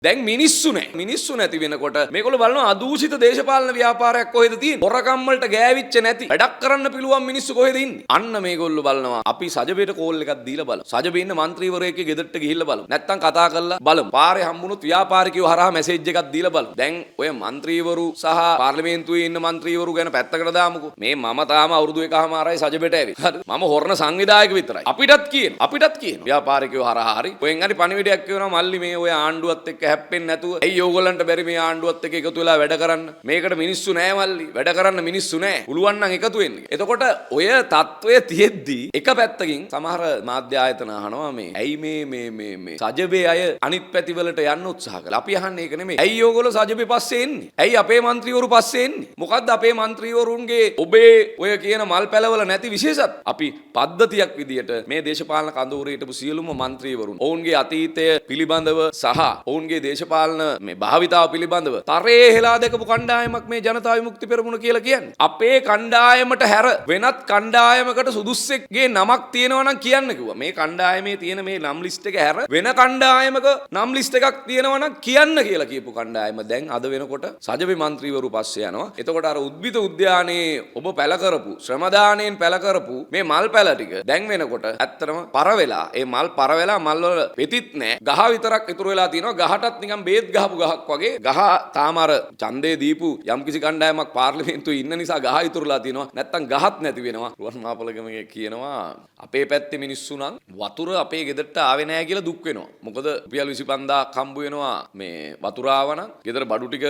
දැන් මිනිස්සු නැහැ. මිනිස්සු නැති වෙනකොට මේගොල්ලෝ බලනවා අදූෂිත දේශපාලන ව්‍යාපාරයක් කොහෙද තියෙන්නේ? හොරකම් වලට ගෑවිච්ච නැති වැඩක් කරන්න පිළුවන් මිනිස්සු කොහෙද ඉන්නේ? අන්න මේගොල්ලෝ බලනවා අපි සජබේට කෝල් එකක් දීලා බලමු. සජබේ ඉන්න മന്ത്രിවරයෙක්ගේ ගෙදරට ගිහිල්ලා බලමු. නැත්තම් කතා කරලා බලමු. පාරේ හම්බුනොත් ව්‍යාපාරිකයෝ හරහා මැසේජ් එකක් දීලා බලමු. දැන් ඔය മന്ത്രിවරු සහ පාර්ලිමේන්තුවේ ඉන්න മന്ത്രിවරු ගැන පැත්තකට දාමුකෝ. මේ මම තාම අවුරුදු එකමාරයි සජබේට ඇවිත්. හරි. මම හොරණ සංවිධායක විතරයි. අපිටත් කියන. ව්‍යාපාරිකයෝ හරහා හරි. ඔයෙන් හරි පණිවිඩයක් කියනවා මල්ලි මේ ඔය ආණ්ඩුවත් එක්ක හැප්පෙන්නේ නැතුව ඇයි ඕගොල්ලන්ට බැරි මේ ආණ්ඩුවත් එක්ක එකතු වෙලා වැඩ කරන්න? මේකට මිනිස්සු නැහැ මල්ලි. වැඩ කරන්න මිනිස්සු නැහැ. පුළුවන් නම් එකතු වෙන්න. එතකොට ඔය తত্ত্বය තියෙද්දී එක පැත්තකින් සමහර මාධ්‍ය ආයතන අහනවා මේ ඇයි මේ සජබේ අය අනිත් පැතිවලට යන්න උත්සාහ කළා. අපි අහන්නේ ඒක නෙමෙයි. ඇයි ඕගොල්ලෝ සජබේ පස්සේ එන්නේ? ඇයි අපේ മന്ത്രിවරු පස්සේ එන්නේ? මොකද්ද අපේ മന്ത്രിවරුන්ගේ ඔබේ ඔය කියන මල් පැලවල නැති විශේෂත්? අපි පද්ධතියක් විදියට මේ දේශපාලන කඳවුරේ හිටපු සියලුම മന്ത്രിවරුන් ඔවුන්ගේ අතීතය පිළිබඳව සහ ඔවුන්ගේ දේශපාලන මේ භාවිතාව පිළිබඳව තරයේ හෙලා දැකපු කණ්ඩායමක් මේ ජනතා විමුක්ති පෙරමුණ කියලා කියන්නේ. අපේ කණ්ඩායමට හැර වෙනත් කණ්ඩායමකට සුදුස්සෙක්ගේ නමක් තියෙනවා නම් කියන්න කිව්වා. මේ කණ්ඩායමේ තියෙන මේ නම් ලිස්ට් එක හැර වෙන කණ්ඩායමක නම් ලිස්ට් එකක් තියෙනවා නම් කියන්න කියලා කියපු කණ්ඩායම දැන් අද වෙනකොට සජබේ മന്ത്രിවරු පස්සේ යනවා. එතකොට අර උද්භිද උද්‍යානයේ ඔබ පැල කරපු ශ්‍රමදානයෙන් පැල කරපු මේ මල් පැල ටික දැන් වෙනකොට ඇත්තටම පර වෙලා ඒ මල් පර වෙලා මල් වල පෙතිත් නැහැ. ගහ විතරක් ඉතුරු වෙලා තියෙනවා. ගහටත් නිකන් බේත් ගහපු ගහක් වගේ. ගහ තාම අර ඡන්දේ දීපු යම්කිසි කණ්ඩායමක් පාර්ලිමේන්තුවේ ඉන්න නිසා ගහ ඉතුරුලා තියෙනවා. නැත්තම් ගහත් නැති වෙනවා. රුවන් මාපලගමගේ කියනවා අපේ පැත්තේ මිනිස්සු නම් වතුර අපේ ගෙදරට ආවේ නැහැ කියලා දුක් වෙනවා. මොකද රුපියල් 25000ක් හම්බ වෙනවා මේ වතුර ආවනම්. ගෙදර බඩු ටික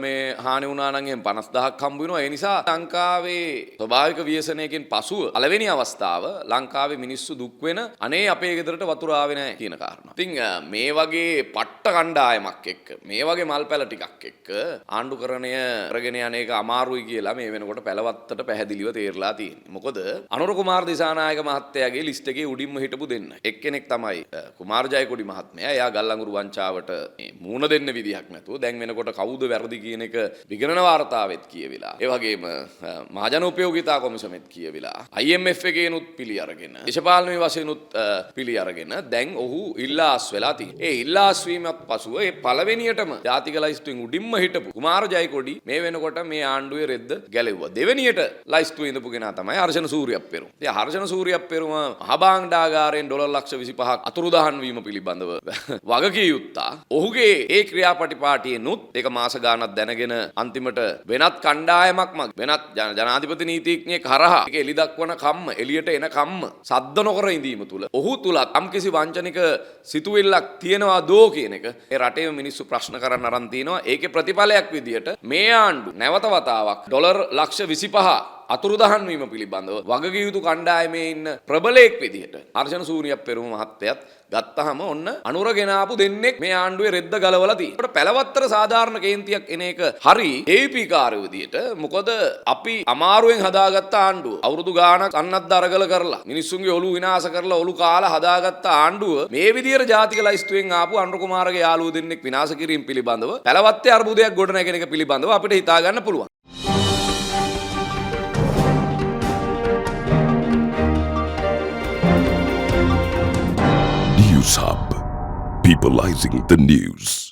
මේ හානි වුණා නම් එහෙන් 50000ක් හම්බ වෙනවා. ඒ නිසා ලංකාවේ ස්වභාවික ව්‍යසනයකින් පසුව පළවෙනි අවස්ථාව ලංකාවේ මිනිස්සු දුක් වෙන අනේ අපේ ගෙදරට වතුර ආවේ නැහැ කියන කාරණා. ඉතින් මේ වගේ පට්ට කණ්ඩායමක් එක්ක මේ වගේ මල් පැල ටිකක් එක්ක ආණ්ඩුකරණය කරගෙන යන එක අමාරුයි කියලා මේ වෙනකොට පැලවත්තට පැහැදිලිව තේරලා තියෙනවා. මොකද අනුර කුමාර දිසානායක මහත්තයාගේ ලිස්ට් එකේ උඩින්ම හිටපු දෙන්න. එක්කෙනෙක් තමයි කුමාර ජයකොඩි මහත්මයා. එයා ගල්අඟුරු වංචාවට මේ මූණ දෙන්න විදිහක් නැතුව දැන් වෙනකොට කවුද වැරදි කියන එක විගණන වාර්තාවෙත් කියවිලා. ඒ වගේම මහජන උපයෝගිතා කොමිසමෙත් කියවිලා. IMF එකේනුත් පිළි අරගෙන දේශපාලනයේ වශයෙන්ුත් පිළි අරගෙන දැන් ඔහු ඉල්ලාස් වෙලා තියෙනවා. ඒ ඉල්ලාස් වීමත් පසුව ඒ පළවෙනියටම ජාතික ලයිස්තුවෙන් උඩින්ම හිටපු කුමාර ජයකොඩි මේ වෙනකොට මේ ආණ්ඩුවේ රෙද්ද ගැලෙව්වා. දෙවෙනියට ලයිස්තුවේ ඉඳපු කෙනා තමයි හර්ෂණ සූරියප්පෙරුම. ඉතින් හර්ෂණ සූරියප්පෙරුම මහබාංඩාගාරයෙන් $25ක් අතුරුදහන් වීම පිළිබඳව වගකිය යුත්තා. ඔහුගේ ඒ ක්‍රියාපටිපාටියෙනුත් ඒක මාස ගානක් දැනගෙන අන්තිමට වෙනත් කණ්ඩායමක් වෙනත් ජනාධිපති නීතිඥයෙක් හරහා ඒක එලි දක්වන කම්ම එලියට එන කම්ම සද්ද නොකර ඉඳීම තුල ඔහු තුල යම්කිසි වංචනික සිතුවිල්ලක් තියෙනවා දෝ කියන එක ඒ රටේ මිනිස්සු ප්‍රශ්න කරන්න අරන් තිනවා. ඒකේ ප්‍රතිඵලයක් විදියට මේ ආණ්ඩු නැවත වතාවක් $25 අතුරුදහන් වීම පිළිබඳව වගකිය යුතු කණ්ඩායමේ ඉන්න ප්‍රබලයෙක් විදියට හර්ෂණ සූරියප්පෙරුම මහත්තයත් ගත්තහම ඔන්න අනුර ගෙනාපු දෙන්නෙක් මේ ආණ්ඩුවේ රෙද්ද ගලවලා තියෙනවා. ඒකට පැලවත්තර සාධාරණ කේන්තියක් එන එක හරි AP කාර්ය විදියට. මොකද අපි අමාරුවෙන් හදාගත්ත ආණ්ඩුව අවුරුදු ගාණක් අන්නත් දරගල කරලා මිනිස්සුන්ගේ ඔලු විනාශ කරලා ඔලු කාලා හදාගත්ත ආණ්ඩුව මේ විදියට ජාතික ලයිස්තුවෙන් ආපු අනුර කුමාරගේ යාළුවෝ දෙන්නෙක් විනාශ කිරීම පිළිබඳව පැලවත්තේ අර්බුදයක් ගොඩනැගෙන එක පිළිබඳව අපිට හිතා ගන්න පුළුවන්. News Hub, peopleizing the news.